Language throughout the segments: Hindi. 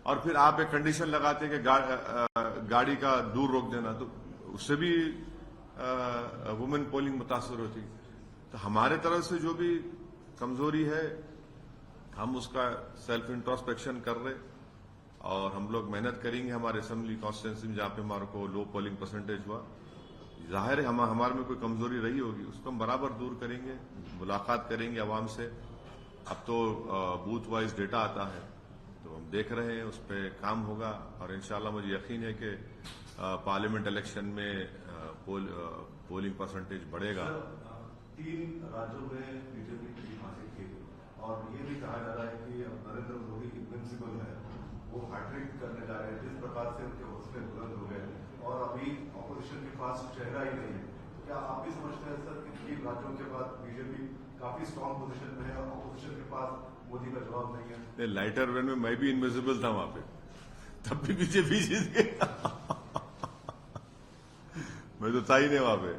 और फिर आप एक कंडीशन लगाते हैं कि गाड़ी का दूर रोक देना, तो उससे भी वुमेन पोलिंग मुतासर होती। तो हमारे तरफ से जो भी कमजोरी है हम उसका सेल्फ इंट्रोस्पेक्शन कर रहे और हम लोग मेहनत करेंगे। हमारे असेंबली कॉन्स्टिट्यूंसी में जहां पे हमारे को लो पोलिंग परसेंटेज हुआ, जाहिर है हमारे में कोई कमजोरी रही होगी, उसको हम बराबर दूर करेंगे, मुलाकात करेंगे अवाम से। अब तो बूथ वाइज डेटा आता है तो हम देख रहे हैं, उस पर काम होगा और इंशाल्लाह मुझे यकीन है कि पार्लियामेंट इलेक्शन में पोलिंग परसेंटेज बढ़ेगा। 3 राज्यों में बीजेपी की जीत हासिल की और ये भी कहा जा रहा है कि अब नरेंद्र मोदी इनविंसिबल है, वो हैट्रिक करने जा रहे हैं। जिस प्रकार से उनके हौसले बुलंद हो गए और अभी ऑपोजिशन के पास चेहरा ही नहीं है, तो क्या आप भी समझते हैं सर कि 3 राज्यों के बाद बीजेपी काफी स्ट्रांग पोजीशन में है और ऑपोजिशन के पास मोदी का जवाब नहीं है? लाइटर वेन में मैं भी इनविजिबल था वहां पे, तब भी बीजेपी जीत गया। मैं तो था ही नहीं वहां पे,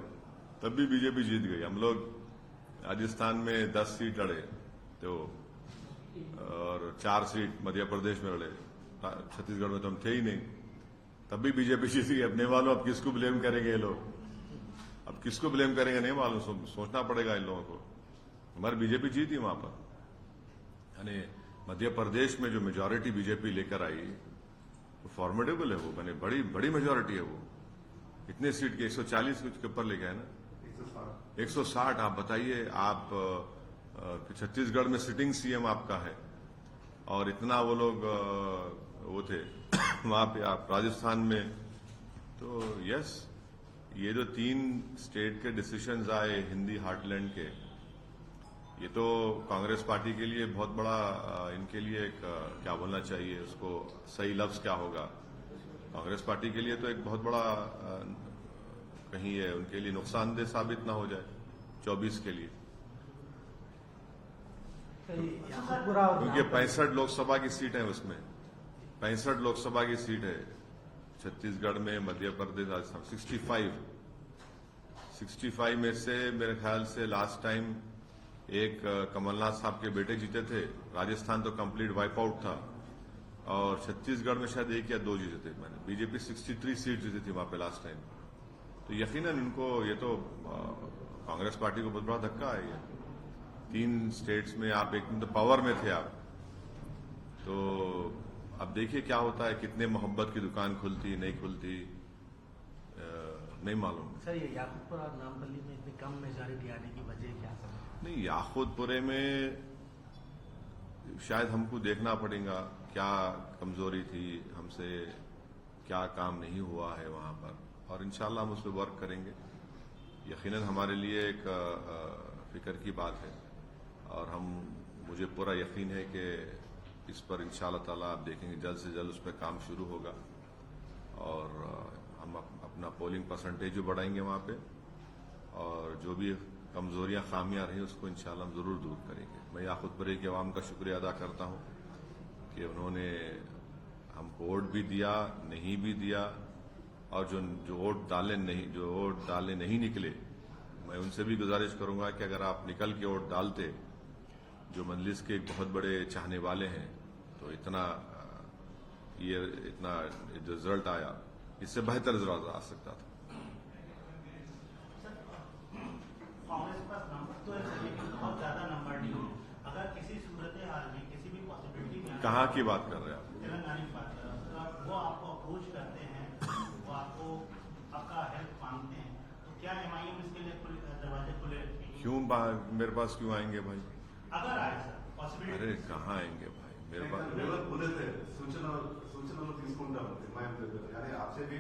तब भी बीजेपी जीत गई। हम लोग राजस्थान में 10 सीट लड़े तो और 4 सीट मध्य प्रदेश में लड़े, छत्तीसगढ़ में तो हम थे ही नहीं, तब भी बीजेपी जीत गई। अब नहीं मालूम अब किसको ब्लेम करेंगे ये लोग, अब किसको ब्लेम करेंगे नहीं मालूम, सोचना पड़ेगा इन लोगों को। हमारी बीजेपी जीती वहां पर, यानी मध्य प्रदेश में जो मेजॉरिटी बीजेपी लेकर आई वो फॉर्मेडेबल है, वो मैंने बड़ी मेजॉरिटी है वो। इतने सीट के 140 के ऊपर लेके आए ना, 160। आप बताइए, आप छत्तीसगढ़ में सिटिंग सीएम आपका है और इतना वो लोग वो थे वहां पे, आप राजस्थान में। तो यस, ये जो 3 स्टेट के डिसीजंस आए हिंदी हार्टलैंड के, ये तो कांग्रेस पार्टी के लिए बहुत बड़ा, इनके लिए एक क्या बोलना चाहिए उसको, सही लफ्ज क्या होगा, कांग्रेस पार्टी के लिए तो एक बहुत बड़ा कहीं है उनके लिए नुकसानदेह साबित ना हो जाए 24 के लिए, क्योंकि 65 लोकसभा की सीट है उसमें, 65 लोकसभा की सीट है छत्तीसगढ़ में, मध्य प्रदेश, राजस्थान 65 में से मेरे ख्याल से लास्ट टाइम एक कमलनाथ साहब के बेटे जीते थे। राजस्थान तो कंप्लीट वाइप आउट था और छत्तीसगढ़ में शायद 1 या 2 जीते थे। मैंने बीजेपी 63 सीट जीती थी वहां पे लास्ट टाइम। तो यकीनन इनको, ये तो कांग्रेस पार्टी को बहुत बड़ा धक्का है। ये 3 स्टेट्स में आप एक तो पावर में थे आप, तो अब देखिए क्या होता है, कितने मोहब्बत की दुकान खुलती नहीं खुलती नहीं मालूम। सर, ये याकूबपुरा और नामपल्ली में इतनी कम मेजॉरिटी आने की वजह क्या समझ? नहीं, याकूबपुरे में शायद हमको देखना पड़ेगा क्या कमजोरी थी, हमसे क्या काम नहीं हुआ है वहां पर, और इंशाल्लाह हम उस पर वर्क करेंगे। यकीनन हमारे लिए एक फिक्र की बात है और मुझे पूरा यकीन है कि इस पर इंशाल्लाह ताला आप देखेंगे जल्द से जल्द उस पर काम शुरू होगा और हम अपना पोलिंग परसेंटेज भी बढ़ाएंगे वहां पे और जो भी कमजोरियां खामियां रही उसको इंशाल्लाह हम जरूर दूर करेंगे। मैं याकूबपुरे के अवाम का शुक्रिया अदा करता हूं कि उन्होंने हमको वोट भी दिया, नहीं भी दिया, और जो वोट डालने नहीं निकले, मैं उनसे भी गुजारिश करूंगा कि अगर आप निकल के वोट डालते, जो मजलिस के बहुत बड़े चाहने वाले हैं, तो इतना रिजल्ट आया, इससे बेहतर रिजल्ट आ सकता था। कांग्रेस पास नंबर तो है लेकिन बहुत ज्यादा नंबर नहीं है। अगर किसी सूरत हाल में किसी भी पॉसिबिलिटी में, कहाँ की बात कर रहे हैं आप? तेलंगाना की बात कर रहे हैं, तो वो आपको अप्रोच करते हैं, वो आपका हेल्प मांगते हैं, तो क्या एमआईएम इसके लिए दरवाजे खुले रखेंगे? क्यों मेरे पास क्यों आएंगे भाई? अगर आए सर पॉसिबिलिटी। अरे कहाँ आएंगे भाई मेरे पास? बोले थे सूचना आपसे भी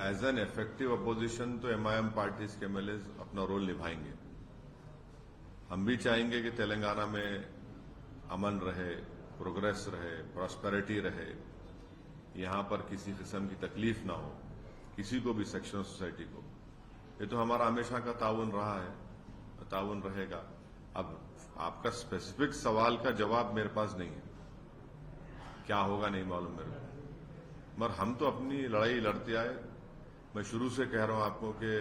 एज एन इफेक्टिव अपोजिशन तो एमआईएम पार्टीज के एमएलए अपना रोल निभाएंगे। हम भी चाहेंगे कि तेलंगाना में अमन रहे, प्रोग्रेस रहे, प्रॉस्पेरिटी रहे, यहां पर किसी किस्म की तकलीफ ना हो किसी को भी, सेक्शन ऑफ सोसाइटी को। ये तो हमारा हमेशा का ताउन रहा है, ताउन रहेगा। अब आपका स्पेसिफिक सवाल का जवाब मेरे पास नहीं है, क्या होगा नहीं मालूम मेरे को, मगर हम तो अपनी लड़ाई लड़ते आए। मैं शुरू से कह रहा हूं आपको कि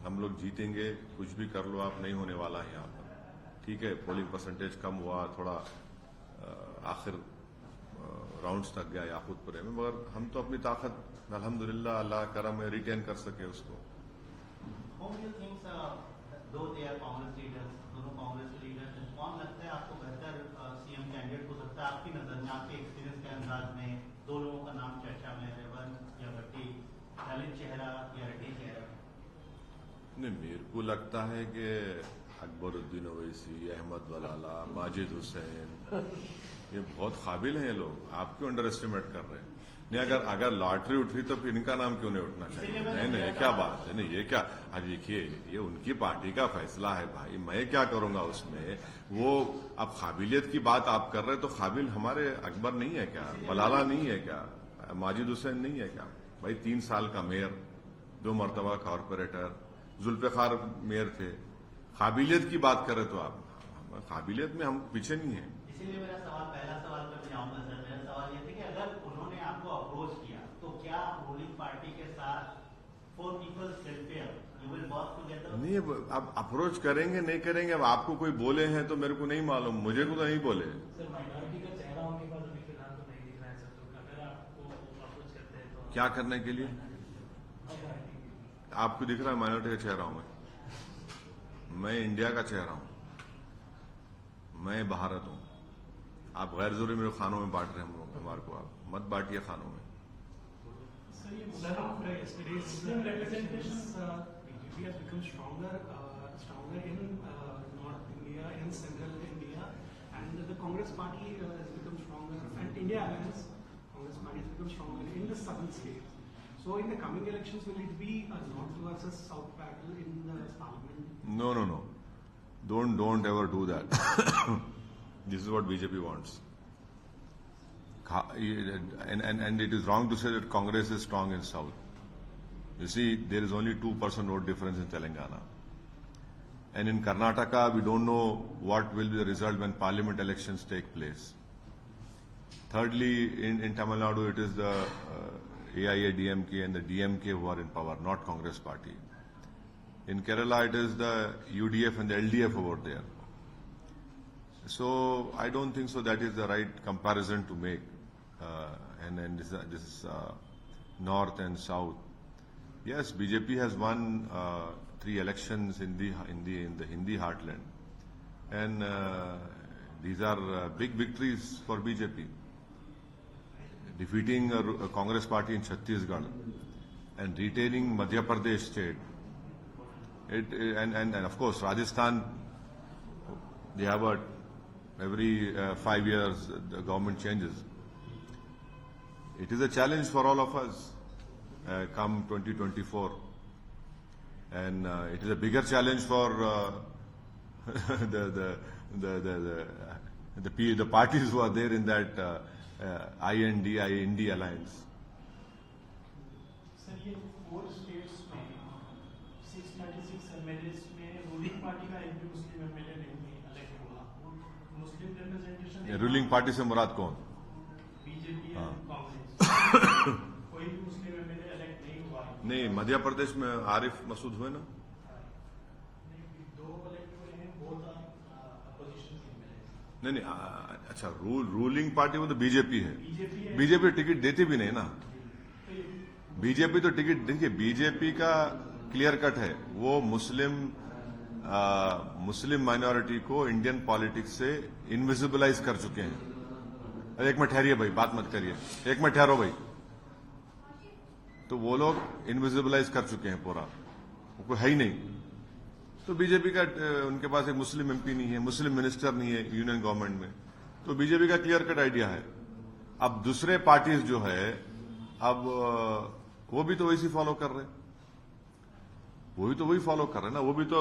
हम लोग जीतेंगे, कुछ भी कर लो आप, नहीं होने वाला है यहां पर। ठीक है, पोलिंग परसेंटेज कम हुआ, थोड़ा आखिर राउंड्स तक गया याकूतपुरे में, मगर हम तो अपनी ताकत अल्हम्दुलिल्लाह अल्लाह करम में रिटेन कर सके उसको। Whom do you think, though they are Congress leaders, दोनों कांग्रेस के लीडर हैं, कौन लगता है आपको बेहतर सीएम कैंडिडेट हो सकता है आपकी नजर में, आपके एक्सपीरियंस के अंदाज में? दो लोगों का नाम चर्चा में है, रेवंत या भट्टी, दलित चेहरा या रेड्डी चेहरा? नहीं, मेरे को लगता है कि अकबरुद्दीन ओवैसी, अहमद वलाला, माजिद हुसैन, ये बहुत काबिल हैं ये लोग। आप क्यों अंडर एस्टिमेट कर रहे हैं? नहीं, अगर लॉटरी उठ रही तो फिर इनका नाम क्यों नहीं उठना चाहिए? नहीं, ये क्या बात है? नहीं, ये क्या, अब देखिए ये उनकी पार्टी का फैसला है भाई, मैं क्या करूंगा उसमें? वो अब काबिलियत की बात आप कर रहे हैं, तो काबिल हमारे अकबर नहीं है क्या? वलाला नहीं है क्या? माजिद हुसैन नहीं है क्या? भाई 3 साल का मेयर, 2 मरतबा कॉर्पोरेटर, जुल्फिकार मेयर थे। काबिलियत की बात करें तो आप, काबिलियत में हम पीछे नहीं है। इसीलिए मेरा सवाल, पहला सवाल पर मैं आऊंगा सर। मेरा सवाल ये था कि अगर उन्होंने आपको अप्रोच किया तो क्या रूलिंग पार्टी के साथ for people's welfare you will work together? नहीं, अब अप्रोच करेंगे नहीं करेंगे, अब आपको कोई बोले हैं तो मेरे को नहीं मालूम, मुझे को तो नहीं बोले। सर माइनॉरिटी का चेहरा उनके पास अभी फिलहाल तो नहीं दिख रहा है सर, तो अगर आपको अप्रोच करते हैं तो क्या करने के लिए? आपको दिख रहा है माइनॉरिटी का चेहरा हूं मैं इंडिया का चेहरा हूं, मैं भारत हूं। आप गैर जरूरी मेरे खानों में बांट रहे हैं हमारे को, आप मत बांटिए खानों में। Sir, after yesterday's elections, BJP has become stronger in North India, in Central India, and the Congress Party has become stronger, and India Alliance, Congress Party has become stronger in the southern states. So, in the coming elections, will it be a North versus South battle in the Parliament? No. Don't ever do that. This is what BJP wants. And it is wrong to say that Congress is strong in South. You see, there is only 2% vote difference in Telangana. And in Karnataka, we don't know what will be the result when parliament elections take place. Thirdly, in Tamil Nadu, it is the AIADMK and the DMK who are in power, not Congress party. In Kerala, it is the UDF and the LDF over there. So I don't think so that is the right comparison to make. And this is North and South. Yes, BJP has won 3 elections in the Hindi heartland, and these are big victories for BJP. Defeating a Congress party in Chhattisgarh and retaining Madhya Pradesh state. And of course Rajasthan, they have every 5 years the government changes. It is a challenge for all of us come 2024, and it is a bigger challenge for the parties who are there in that IND alliance. Sir, ये 4 states में 636 MLAs में रूलिंग पार्टी का एक भी मुस्लिम MLA नहीं इलेक्ट हुआ। मुस्लिम रिप्रेजेंटेशन रूलिंग पार्टी से मुराद कौन? बीजेपी और कांग्रेस। कोई भी मुस्लिम MLA इलेक्ट नहीं हुआ। नहीं, मध्य प्रदेश में आरिफ मसूद हुए ना? 2 इलेक्ट हुए हैं, बहुत अपोजिशन MLA। नहीं, अच्छा, रूलिंग पार्टी में तो बीजेपी है। बीजेपी बीजेपी टिकट देती भी नहीं ना। बीजेपी तो टिकट, देखिए बीजेपी का क्लियर कट है, वो मुस्लिम माइनॉरिटी को इंडियन पॉलिटिक्स से इनविजिबलाइज कर चुके हैं। एक मिनट ठहरिए भाई, बात मत करिए, एक मिनट ठहरो भाई। तो वो लोग इनविजिबलाइज कर चुके हैं पूरा, वो कोई है ही नहीं। तो बीजेपी का, उनके पास एक मुस्लिम एमपी नहीं है, मुस्लिम मिनिस्टर नहीं है यूनियन गवर्नमेंट में, तो बीजेपी का क्लियर कट आइडिया है। अब दूसरे पार्टीज जो है, अब वो भी तो वैसी फॉलो कर रहे हैं, ना। वो भी तो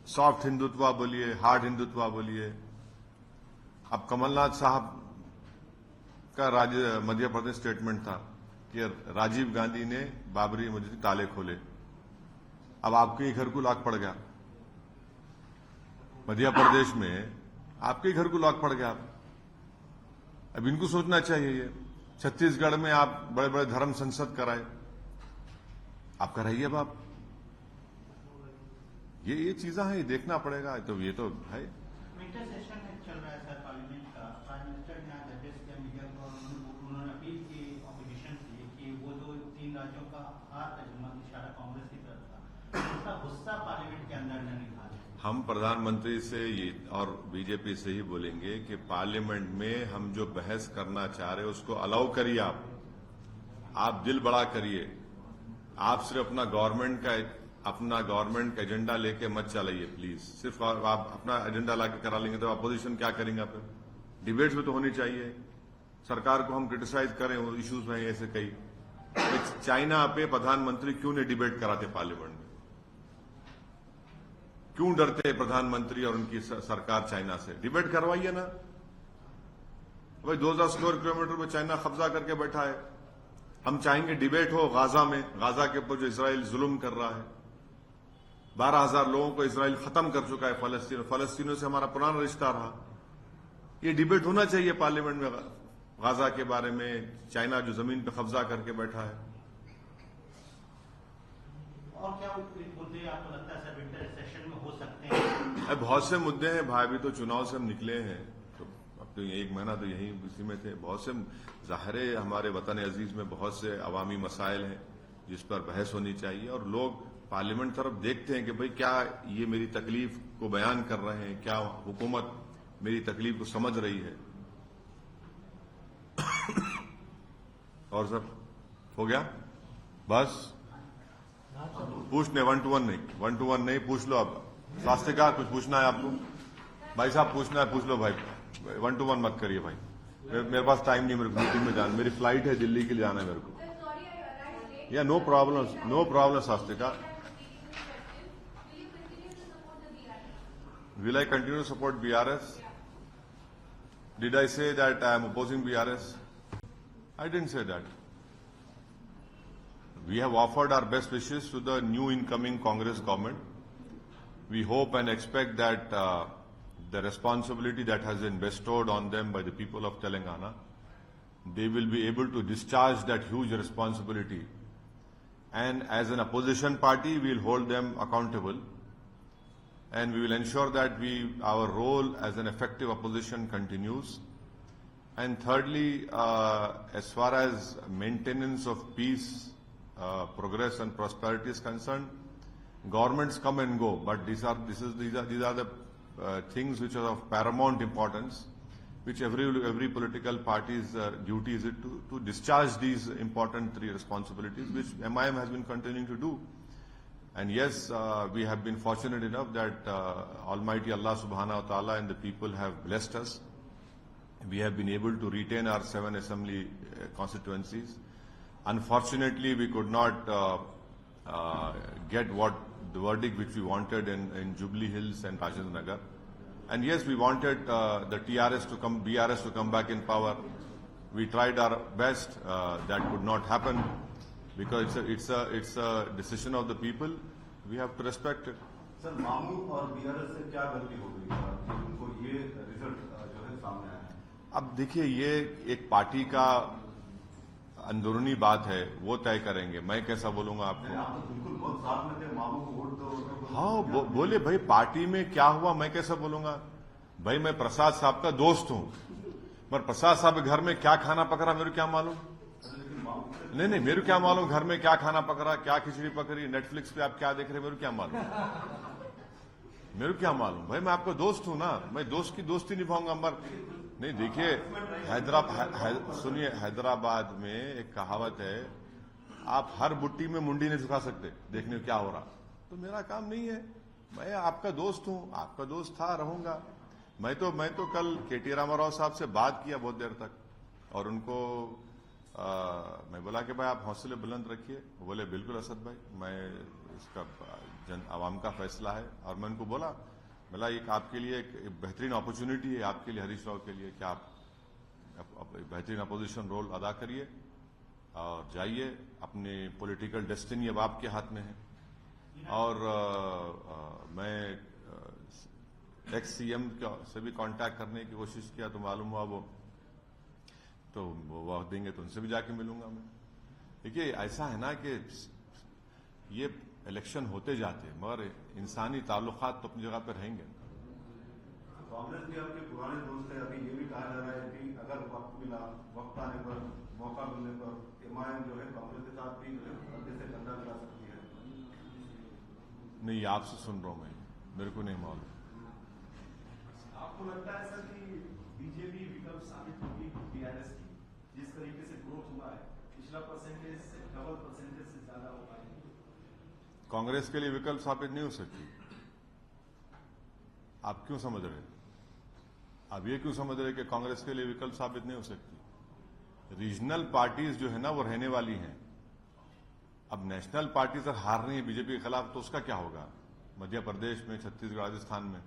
सॉफ्ट हिंदुत्व बोलिए, हार्ड हिंदुत्व बोलिए। अब कमलनाथ साहब का मध्य प्रदेश स्टेटमेंट था कि राजीव गांधी ने बाबरी मस्जिद के ताले खोले। अब आपके ही घर को लॉक पड़ गया, मध्य प्रदेश में आपके ही घर को लॉक पड़ गया। अब इनको सोचना चाहिए। ये छत्तीसगढ़ में आप बड़े बड़े धर्म संसद कराए, आप कराइए। अब आप ये चीजें हैं, ये देखना पड़ेगा। तो ये तो है। विंटर सेशन चल रहा है सर पार्लियामेंट का। प्राइम मिनिस्टर ने आज एड्रेस किया मीडिया को और उन्होंने अपील की ऑपोजिशन से कि वो जो 3 राज्यों का हार का जुम्मन इशारा कांग्रेस की तरफ था, उसका गुस्सा पार्लियामेंट के अंदर न निकाले। हम प्रधानमंत्री से ये और बीजेपी से ही बोलेंगे कि पार्लियामेंट में हम जो बहस करना चाह रहे हैं उसको अलाउ करिए। आप दिल बड़ा करिए। आप सिर्फ अपना गवर्नमेंट का एजेंडा लेके मत चलाइए प्लीज। सिर्फ आप अपना एजेंडा लाके करा लेंगे तो अपोजिशन क्या करेंगे? फिर डिबेट्स में तो होनी चाहिए। सरकार को हम क्रिटिसाइज करें, वो इश्यूज में ऐसे कई। चाइना पे प्रधानमंत्री क्यों नहीं डिबेट कराते पार्लियामेंट में? क्यों डरते प्रधानमंत्री और उनकी सरकार चाइना से? डिबेट करवाइए ना भाई। 2000 स्क्वायर किलोमीटर में चाइना कब्जा करके बैठा है। हम चाहेंगे डिबेट हो गाजा में, गाजा के ऊपर जो इजराइल जुल्म कर रहा है। 12,000 लोगों को इजराइल खत्म कर चुका है। फलस्तीनों से हमारा पुराना रिश्ता रहा। ये डिबेट होना चाहिए पार्लियामेंट में गाजा के बारे में, चाइना जो जमीन पर कब्जा करके बैठा है। और क्या मुद्दे आपको लगता है सर विंटर सेशन में हो सकते हैं? बहुत से मुद्दे हैं भाई। अभी तो चुनाव से हम निकले हैं, तो अब तो 1 महीना तो यही इसी में थे। बहुत से ज़ाहिर है हमारे वतन अजीज में बहुत से अवामी मसाइल हैं जिस पर बहस होनी चाहिए, और लोग पार्लियामेंट तरफ देखते हैं कि भाई क्या ये मेरी तकलीफ को बयान कर रहे हैं, क्या हुकूमत मेरी तकलीफ को समझ रही है। और सर हो गया बस पूछने 1 to 1 नहीं पूछ लो। अब स्वास्थ्य का कुछ पूछना है आपको? भाई साहब पूछना है पूछ लो भाई। 1 to 1 मत करिए भाई। मेरे पास टाइम नहीं, मेरे को मीटिंग में जाना, मेरी फ्लाइट है दिल्ली के लिए जाना है मेरे को। या नो प्रॉब्लम स्वास्थ्य। Will I continue to support BRS? Did I say that I am opposing BRS? I didn't say that. We have offered our best wishes to the new incoming Congress government. We hope and expect that the responsibility that has been bestowed on them by the people of Telangana, they will be able to discharge that huge responsibility. And as an opposition party, we will hold them accountable. And we will ensure that our role as an effective opposition continues. And thirdly, as far as maintenance of peace, progress and prosperity is concerned, governments come and go, but these are the things which are of paramount importance, which every political party's duty is to discharge these important 3 responsibilities, which MIM has been continuing to do. And yes, we have been fortunate enough that Almighty Allah subhanahu wa ta'ala and the people have blessed us. We have been able to retain our 7 assembly constituencies. Unfortunately, we could not get the verdict which we wanted in Jubilee Hills and Rajendra Nagar. And yes, we wanted the BRS to come back in power. We tried our best. That could not happen because it's a decision of the people. We have to respect it. Sir मामू और बीआरएस से क्या गलती हो गई कि उनको ये रिजल्ट जो है सामने आया है? अब देखिए, ये एक पार्टी का अंदरूनी बात है, वो तय करेंगे। मैं कैसा बोलूंगा आपको? आप तो बिल्कुल बहुत साथ में थे, मामू को वोट दो। हाँ बोले भाई, पार्टी में क्या हुआ मैं कैसा बोलूंगा? भाई मैं प्रसाद साहब का दोस्त हूं, पर प्रसाद साहब के घर में क्या खाना पक रहा मेरे क्या मालूम? नहीं, मेरे क्या मालूम घर में क्या खाना पक रहा, क्या खिचड़ी पक रही, नेटफ्लिक्स पे आप क्या देख रहे, मेरे क्या मालूम? मेरे क्या मालूम? भाई मैं आपका दोस्त हूं ना, मैं दोस्त की दोस्ती निभाऊंगा। मर नहीं, देखिए सुनिए, हैदराबाद में एक कहावत है, आप हर बुट्टी में मुंडी नहीं झुका सकते देखने क्या हो रहा। तो मेरा काम नहीं है। मैं आपका दोस्त हूं, आपका दोस्त था, रहूंगा। मैं तो कल केटी रामाराव साहब से बात किया बहुत देर तक, और उनको मैं बोला कि भाई आप हौसले बुलंद रखिए। वो बोले बिल्कुल असद भाई, मैं इसका आवाम का फैसला है। और मैं उनको बोला एक आपके लिए एक बेहतरीन अपॉर्चुनिटी है, आपके लिए, हरीश राव के लिए, कि आप बेहतरीन अपोजिशन रोल अदा करिए और जाइए। अपनी पॉलिटिकल डेस्टिनी अब आपके हाथ में है। और मैं एक्स सीएम से भी कांटेक्ट करने की कोशिश किया तो मालूम हुआ वो वक्त देंगे तो उनसे भी जाके मिलूंगा मैं। देखिए ऐसा है ना कि ये इलेक्शन होते जाते हैं, मगर इंसानी ताल्लुकात तो अपनी जगह पर रहेंगे। कांग्रेस भी आपके पुराने दोस्त है, अभी ये भी कहा जा रहा है कि अगर वक्त मिला, वक्त आने पर, मौका मिलने पर एमआईएम जो है कांग्रेस के साथ भी जो है कंधे से कंधा मिला सकती है। नहीं, आपसे सुन रहा हूं मैं, मेरे को नहीं मालूम। आपको लगता है सर कि बीजेपी विकल्प साबित होगी बीआरएस की? जिस तरीके से ग्रोथ हुआ है, पिछला परसेंटेज से डबल परसेंटेज से ज्यादा हो पाएगी? कांग्रेस के लिए विकल्प साबित नहीं हो सकती। आप क्यों समझ रहे? आप ये क्यों समझ रहे कि कांग्रेस के लिए विकल्प साबित नहीं हो सकती? रीजनल पार्टीज जो है ना वो रहने वाली हैं। अब नेशनल पार्टी अगर हार रही है बीजेपी के खिलाफ तो उसका क्या होगा? मध्य प्रदेश में, छत्तीसगढ़, राजस्थान में।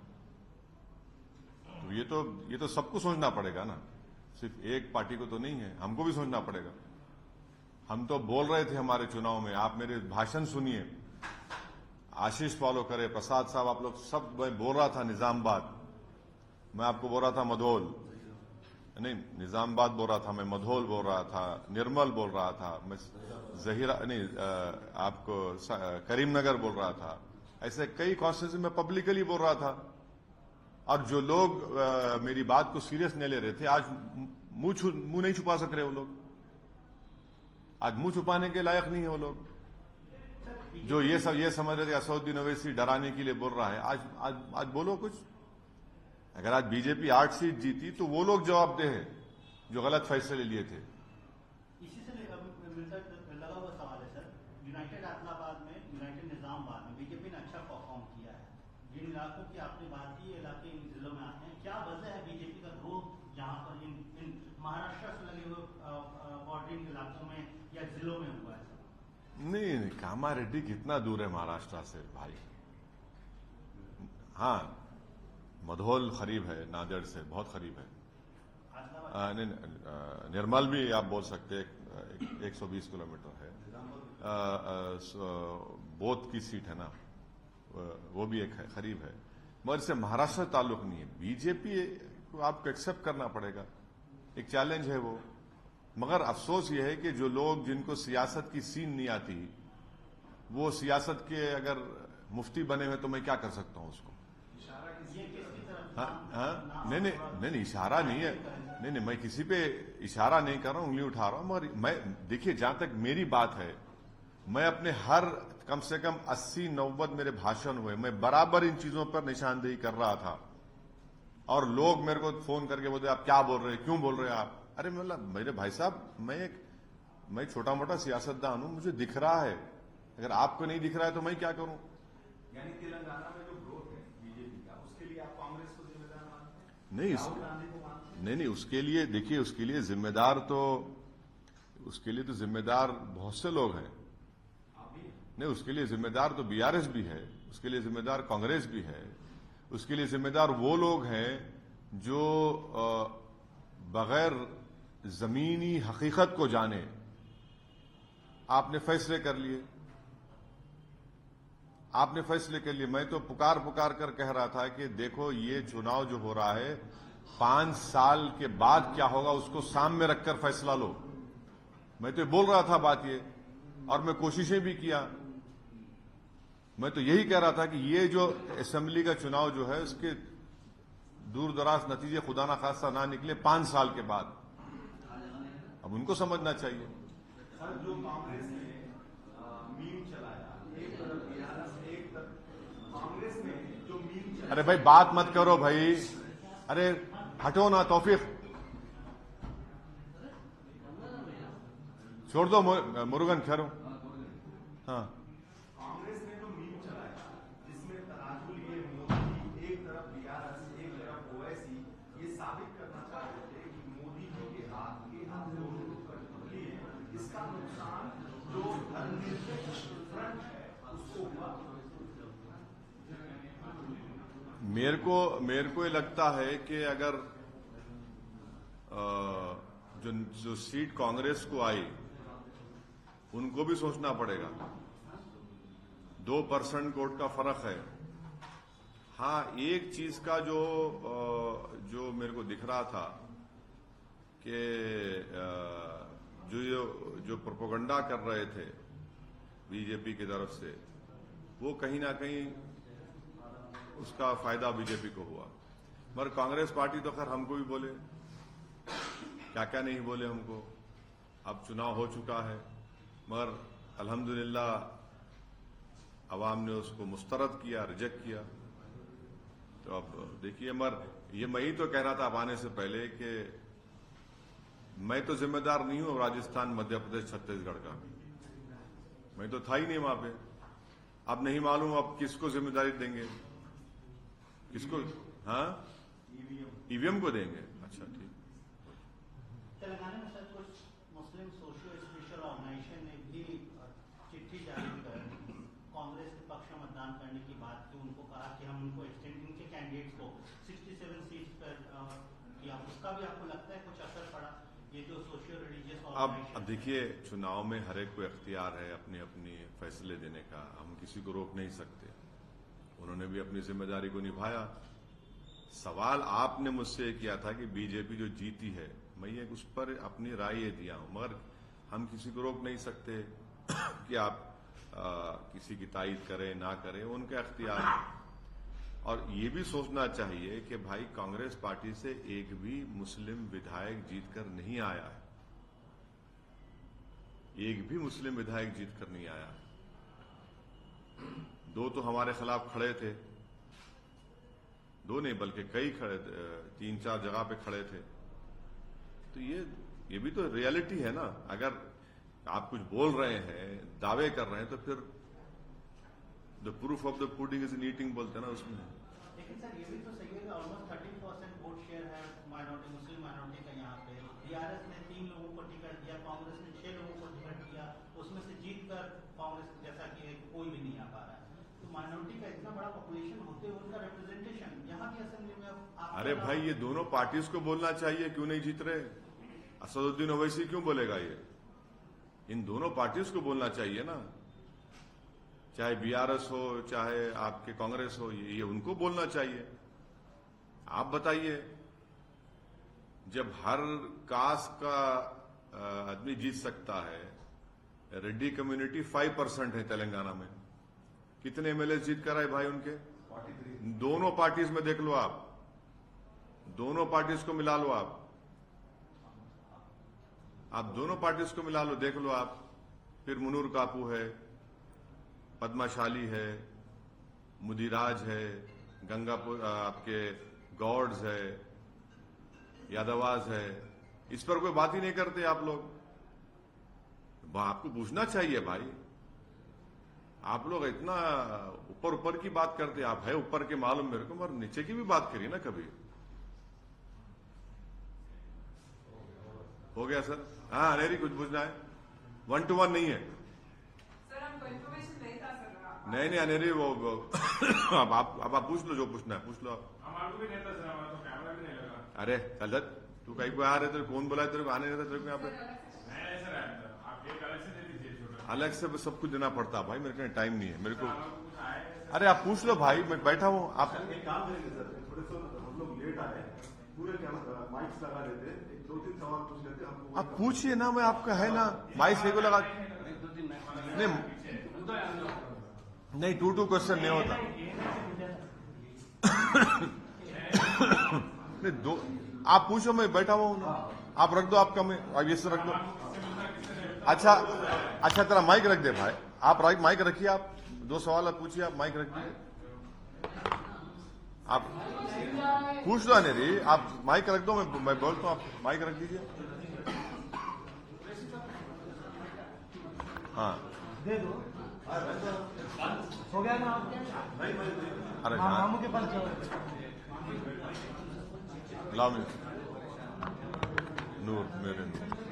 तो ये तो सबको सोचना पड़ेगा ना, सिर्फ एक पार्टी को तो नहीं है, हमको भी सोचना पड़ेगा। हम तो बोल रहे थे हमारे चुनाव में, आप मेरे भाषण सुनिए, आशीष फॉलो करे, प्रसाद साहब, आप लोग सब, मैं बोल रहा था निजामाबाद, मैं आपको बोल रहा था मधोल, नहीं निजामाबाद बोल रहा था, मैं मधोल बोल रहा था, निर्मल बोल रहा था, मैं जहीरा नहीं आपको करीमनगर बोल रहा था। ऐसे कई कॉन्स्टिट्यूंसी में पब्लिकली बोल रहा था। और जो लोग मेरी बात को सीरियस नहीं ले रहे थे, आज मुंह नहीं छुपा सक रहे वो लोग। आज मुंह छुपाने के लायक नहीं है वो लोग। जो ये समझ रहे थे असदुद्दीन ओवैसी डराने के लिए बोल रहा है, आज बोलो कुछ। अगर आज बीजेपी 8 सीट जीती तो वो लोग जवाबदेह है जो गलत फैसले लिए थे। इसी से लगा हुआ सवाल है सर, यूनाइटेड आदिलाबाद में, यूनाइटेड निजामाबाद में बीजेपी ने अच्छा परफॉर्म किया है। जिन इलाकों की आपने बात की, इलाके इन जिलों में आते हैं, क्या वजह है बीजेपी का ग्रोथ जहां पर इन महाराष्ट्र से लगे हुए बॉर्डरिंग इलाकों में या जिलों में हुआ है? नहीं, कामारेड्डी कितना दूर है महाराष्ट्र से भाई? हाँ, मधोल करीब है, नांदेड़ से बहुत करीब है। निर्मल भी आप बोल सकते हैं 120 किलोमीटर है। बोध की सीट है ना, वो भी एक है, करीब है, मगर इससे महाराष्ट्र से ताल्लुक नहीं है। बीजेपी को आपको एक्सेप्ट करना पड़ेगा, एक चैलेंज है वो। मगर अफसोस ये है कि जो लोग जिनको सियासत की सीन नहीं आती, वो सियासत के अगर मुफ्ती बने हुए तो मैं क्या कर सकता हूं उसको? हाँ, नहीं, इशारा नहीं है, नहीं, मैं किसी पे इशारा नहीं कर रहा हूं, उंगली उठा रहा हूं। मगर मैं देखिए, जहां तक मेरी बात है, मैं अपने हर कम से कम 80-90 मेरे भाषण हुए, मैं बराबर इन चीजों पर निशानदेही कर रहा था। और लोग मेरे को फोन करके बोलते आप क्या बोल रहे हैं, क्यों बोल रहे हैं आप? अरे मतलब मेरे भाई साहब, मैं छोटा मोटा सियासतदान हूं, मुझे दिख रहा है। अगर आपको नहीं दिख रहा है तो मैं क्या करूं? यानी तेलंगाना में जो ग्रोथ है बीजेपी का, उसके लिए आप कांग्रेस को जिम्मेदार मानते हैं? राहुल गांधी को मानते हैं? नहीं, उसके लिए देखिए, उसके लिए जिम्मेदार बहुत से लोग हैं। नहीं, उसके लिए जिम्मेदार तो बीआरएस भी है, उसके लिए जिम्मेदार कांग्रेस भी है, उसके लिए जिम्मेदार वो लोग हैं जो बगैर जमीनी हकीकत को जाने आपने फैसले कर लिए। मैं तो पुकार कर कह रहा था कि देखो, ये चुनाव जो हो रहा है, 5 साल के बाद क्या होगा उसको सामने रखकर फैसला लो। मैं तो बोल रहा था बात ये, और मैं कोशिशें भी किया। मैं तो यही कह रहा था कि ये जो असेंबली का चुनाव जो है, उसके दूर दराज नतीजे खुदा ना खास्ता ना निकले 5 साल के बाद। अब उनको समझना चाहिए। सर, जो कांग्रेस ने मीम चलाया, एक तरफ बीआरएस, एक तरफ कांग्रेस ने जो मीम चलाया। अरे भाई, बात मत करो भाई, अरे हटो ना, तौफीक छोड़ दो, मुरुगन खैरो। हाँ, कांग्रेस ने जो मीम चलाया, जिसमें तराजू लिए मोदी, एक तरफ बीआरएस, एक तरफ ओवैसी, ये साबित करना चाहते थे कि मोदी जी के हाथ दोनों कठपुतली है। इसका नुकसान जो धर्मनिरपेक्ष फ्रंट है उसको हुआ। मेरे को ये लगता है कि अगर जो सीट कांग्रेस को आई, उनको भी सोचना पड़ेगा। 2% वोट का फर्क है। हाँ, एक चीज का जो मेरे को दिख रहा था कि जो प्रोपेगेंडा कर रहे थे बीजेपी की तरफ से, वो कहीं ना कहीं उसका फायदा बीजेपी को हुआ। मगर कांग्रेस पार्टी तो खैर हमको भी बोले, क्या क्या नहीं बोले हमको। अब चुनाव हो चुका है, मगर अल्हम्दुलिल्लाह अवाम ने उसको मुस्तरद किया, रिजेक्ट किया। तो अब देखिए, मगर ये मैं ही तो कह रहा था अब आने से पहले कि मैं तो जिम्मेदार नहीं हूं राजस्थान, मध्य प्रदेश, छत्तीसगढ़ का। मैं तो था ही नहीं वहां पे। अब नहीं मालूम अब किसको जिम्मेदारी देंगे, किसको। हाँ, ईवीएम को देंगे। अच्छा, ठीक। तेलंगाना में सर कुछ मुस्लिम सोशियो स्पेशल ऑर्गेनाइजेशन ने भी चिट्ठी जारी कर कांग्रेस के पक्ष में मतदान करने की बात की। उनको कहा कि हम उनको एक्सटेंडिंग के कैंडिडेट्स को 67 सीट पर किया। उसका भी आपको लगता है कुछ असर पड़ा? ये जो सोशियो रिलीजियस अब देखिए, चुनाव में हर एक को इख्तियार है अपनी अपनी फैसले देने का, हम किसी को रोक नहीं सकते। उन्होंने भी अपनी जिम्मेदारी को निभाया। सवाल आपने मुझसे किया था कि बीजेपी जो जीती है, मैं ये उस पर अपनी राय ये दिया हूं, मगर हम किसी को रोक नहीं सकते कि आप किसी की तायीद करें ना करें, उनका इख्तियार है। और ये भी सोचना चाहिए कि भाई कांग्रेस पार्टी से एक भी मुस्लिम विधायक जीतकर नहीं आया है, एक भी मुस्लिम विधायक जीतकर नहीं आया। दो तो हमारे खिलाफ खड़े थे, दो नहीं बल्कि कई खड़े, 3-4 जगह पे खड़े थे। तो ये भी तो रियलिटी है ना। अगर आप कुछ बोल रहे हैं, दावे कर रहे हैं, तो फिर the proof of the pudding is in eating बोलते हैं ना उसमें। लेकिन सर ये भी तो सही है कि ऑलमोस्ट 13% वोट शेयर है माइनॉरिटी, मुस्लिम माइनॉरिटी का यहाँ पे। बीआरएस ने 3 लोगों को टिकट दिया, कांग्रेस ने 6 लोगों को टिकट दिया, उसमें से जीतकर कांग्रेस जैसा कि कोई भी नहीं आ पा रहा है। तो माइनॉरिटी का इतना बड़ा पॉपुलेशन होते हुए उनका रिप्रेजेंटेशन यहाँ की असेंबली में अरे भाई, ये दोनों पार्टीज को बोलना चाहिए, क्यों नहीं जीत रहे? असदुद्दीन ओवैसी क्यों बोलेगा? ये इन दोनों पार्टीज को बोलना चाहिए ना, चाहे बीआरएस हो चाहे आपके कांग्रेस हो, ये उनको बोलना चाहिए। आप बताइए, जब हर कास्ट का आदमी जीत सकता है, रेड्डी कम्युनिटी 5% है तेलंगाना में, कितने एमएलए जीत कर आए भाई उनके? 43। दोनों पार्टीज में देख लो आप, दोनों पार्टीज को मिला लो आप दोनों पार्टीज को मिला लो, देख लो आप। फिर मुनूर कापू है, पद्माशाली है, मुदिराज है, गंगापुर आपके गौड्स है, यादवाज है। इस पर कोई बात ही नहीं करते आप लोग। आपको पूछना चाहिए भाई, आप लोग इतना ऊपर की बात करते। आप है ऊपर के मालूम मेरे को, मगर नीचे की भी बात करिए ना कभी। हो गया सर? हाँ अनेरी, कुछ पूछना है? 1 to 1 नहीं है सर, हमको इन्फॉर्मेशन नहीं था सर। नहीं अनेरी, वो अब आप पूछ लो, जो पूछना है पूछ लो आप। हमारे भी नहीं था सर, हमारा तो कैमरा भी नहीं लगा। अरे कलत, तू कहीं को आ रहे तेरे कौन बोला? तेरे को आने नहीं था तेरे को यहाँ पे? नहीं सर, आप एक अलग से दे दीजिए छोटा। अलग से सब कुछ देना पड़ता है भाई, मेरे को टाइम नहीं है मेरे को। कुछ आए अरे आप पूछ लो भाई, मैं बैठा हूँ। आप एक काम करेंगे सर, थोड़े से हम लोग लेट आए, पूरे माइक्स लगा लेते, 2-3 सवाल पूछ लेते हमको। आप पूछिए ना, मैं आपका है ना माइक से को लगा। नहीं 2 क्वेश्चन नहीं होता। नहीं दो, आप पूछो, मैं बैठा हुआ हूँ ना। आप रख दो आपका, मैं अब ये से रख दो। अच्छा तेरा माइक रख दे भाई, आप माइक रखिए। आप 2 सवाल आप पूछिए, आप माइक रख दीजिए। आप पूछ लो अनेरी, आप माइक रख दो, मैं बोलता हूँ, आप माइक रख दीजिए। हाँ दे दो, हो गया ना? अरे मामू के पास जाओ। लाओ नूर, मेरे नूर।